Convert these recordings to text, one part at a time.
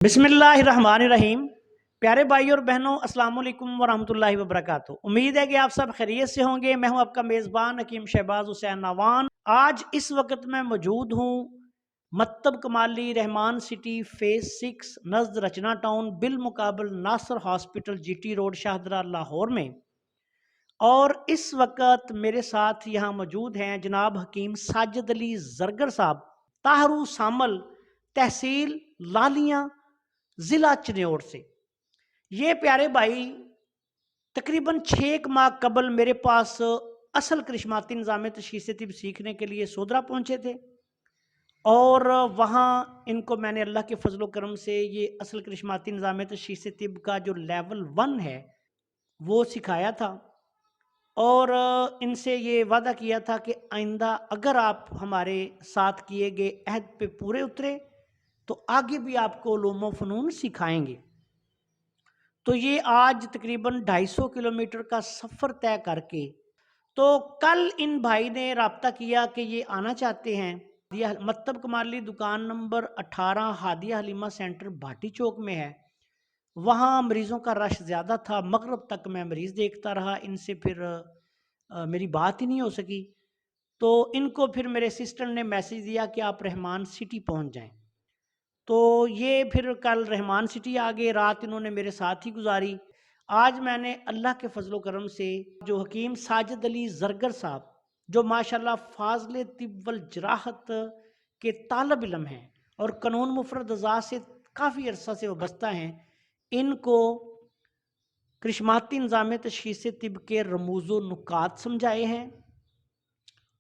बिस्मिल्लाहिर्रहमानिर्रहीम। प्यारे भाई और बहनों, अस्सलाम वालेकुम वरहमतुल्लाहि वबरकातुहू। उम्मीद है कि आप सब खैरियत से होंगे। मैं हूं आपका मेज़बान हकीम शहबाज हुसैन नावान। आज इस वक्त मैं मौजूद हूं मत्तब कमाली रहमान सिटी फेज 6 नज़द रचना टाउन बिलमुकाबल Nasir hospital GT road Shahdara Lahore में। और इस वक्त मेरे साथ यहाँ मौजूद हैं जनाब हकीम साजिद अली जरगर साहब, ताहरू सामल, तहसील लालियाँ, ज़िला चिन्योट से। ये प्यारे भाई तकरीबन 6 माह कबल मेरे पास असल करिश्माती निज़ाम तशख़ीस तिब सीखने के लिए सोदरा पहुँचे थे, और वहाँ इनको मैंने अल्लाह के फजल करम से ये असल करिश्माती निज़ाम तशख़ीस तिब का जो लेवल 1 है वो सिखाया था। और इनसे ये वादा किया था कि आइंदा अगर आप हमारे साथ किए गए अहद पे पूरे उतरे तो आगे भी आपको उलूम व फ़नून सिखाएंगे। तो ये आज तकरीबन 250 किलोमीटर का सफ़र तय करके, तो कल इन भाई ने राब्ता किया कि ये आना चाहते हैं। मत्तब कमाली दुकान नंबर 18 हादिया हलीमा सेंटर भाटी चौक में है। वहाँ मरीज़ों का रश ज़्यादा था, मगरिब तक मैं मरीज़ देखता रहा। इनसे फिर मेरी बात ही नहीं हो सकी। तो इनको फिर मेरे असिस्टेंट ने मैसेज दिया कि आप रहमान सिटी पहुँच जाएं। तो ये फिर कल रहमान सिटी आ गए, रात इन्होंने मेरे साथ ही गुजारी। आज मैंने अल्लाह के फजलो करम से जो हकीम साजिद अली जरगर साहब, जो माशाल्लाह फाज़िल तिब वल जराहत के तालब इल्म हैं और कानून मुफरद अज़ा से काफ़ी अरसा से वाबस्ता हैं, इनको करिश्माती निज़ाम तशख़ीस तिब के रमूज़ व नुकात समझाए हैं,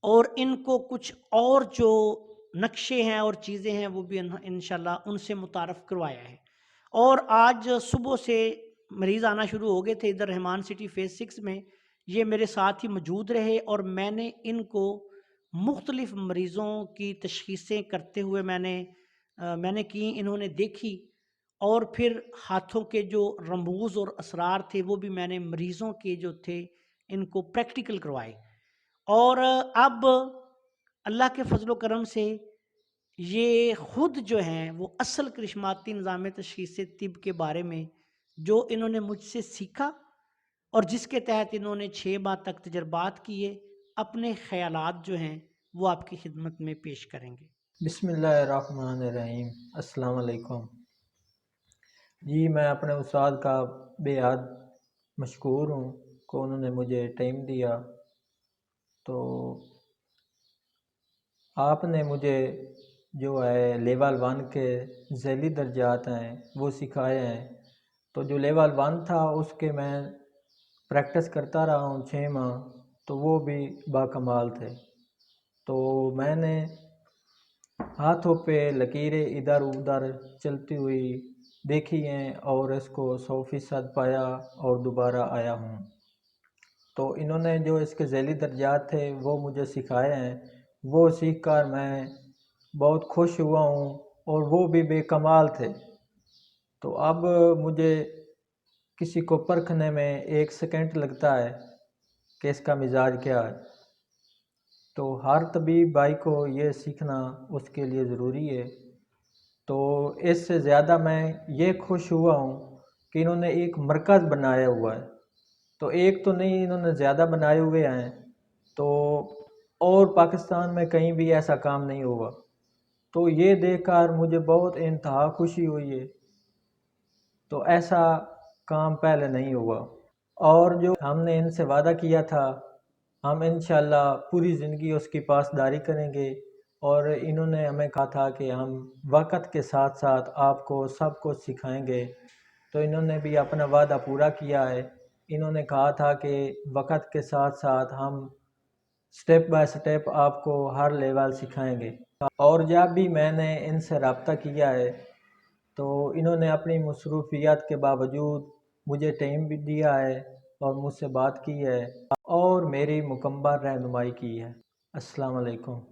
और इनको कुछ और जो नक्शे हैं और चीज़ें हैं वो भी इंशाल्लाह उनसे मुतारफ़ करवाया है। और आज सुबह से मरीज़ आना शुरू हो गए थे इधर रहमान सिटी फेज़ 6 में। ये मेरे साथ ही मौजूद रहे और मैंने इनको मुख्तलिफ़ मरीज़ों की तशख़ीसें करते हुए मैंने की, इन्होंने देखी, और फिर हाथों के जो रमूज़ और असरार थे वो भी मैंने मरीज़ों के जो थे इनको प्रैक्टिकल करवाए। और अब अल्लाह के फजलो करम से ये ख़ुद जो हैं वो असल करिश्माती निज़ाम तशख़ीस तिब के बारे में जो इन्होंने मुझसे सीखा और जिसके तहत इन्होंने 6 माह तक तजर्बात किए, अपने ख़यालात जो हैं वो आपकी खिदमत में पेश करेंगे। बिस्मिल्लाहिर्रहमानिर्रहीम। अस्सलाम वालेकुम जी। मैं अपने उस्ताद का बेहद मशकूर हूँ कि उन्होंने मुझे टाइम दिया। तो आपने मुझे जो है लेवल 1 के ज़ैली दर्जात हैं वो सिखाए हैं। तो जो लेवल 1 था उसके मैं प्रैक्टिस करता रहा हूँ 6 माह, तो वो भी बाकमाल थे। तो मैंने हाथों पे लकीरें इधर उधर चलती हुई देखी हैं और इसको 100% पाया और दोबारा आया हूँ। तो इन्होंने जो इसके ज़ैली दर्जात थे वो मुझे सिखाए हैं, वो सीख कर मैं बहुत खुश हुआ हूँ और वो भी बेकमाल थे। तो अब मुझे किसी को परखने में 1 सेकंड लगता है कि इसका मिजाज क्या है। तो हर तबीब भाई को ये सीखना उसके लिए ज़रूरी है। तो इससे ज़्यादा मैं ये खुश हुआ हूँ कि इन्होंने एक मरकज़ बनाया हुआ है। तो एक तो नहीं, इन्होंने ज़्यादा बनाए हुए हैं। तो और पाकिस्तान में कहीं भी ऐसा काम नहीं हुआ। तो ये देखकर मुझे बहुत इंतहा खुशी हुई है। तो ऐसा काम पहले नहीं हुआ। और जो हमने इनसे वादा किया था, हम इंशाल्लाह पूरी ज़िंदगी उसकी पासदारी करेंगे। और इन्होंने हमें कहा था कि हम वक़्त के साथ साथ आपको सब कुछ सिखाएंगे। तो इन्होंने भी अपना वादा पूरा किया है। इन्होंने कहा था कि वक़्त के साथ साथ हम स्टेप बाय स्टेप आपको हर लेवल सिखाएंगे। और जब भी मैंने इनसे रब्ता किया है तो इन्होंने अपनी मसरूफियत के बावजूद मुझे टाइम भी दिया है और मुझसे बात की है और मेरी मुकम्मल रहनुमाई की है। अस्सलाम वालेकुम।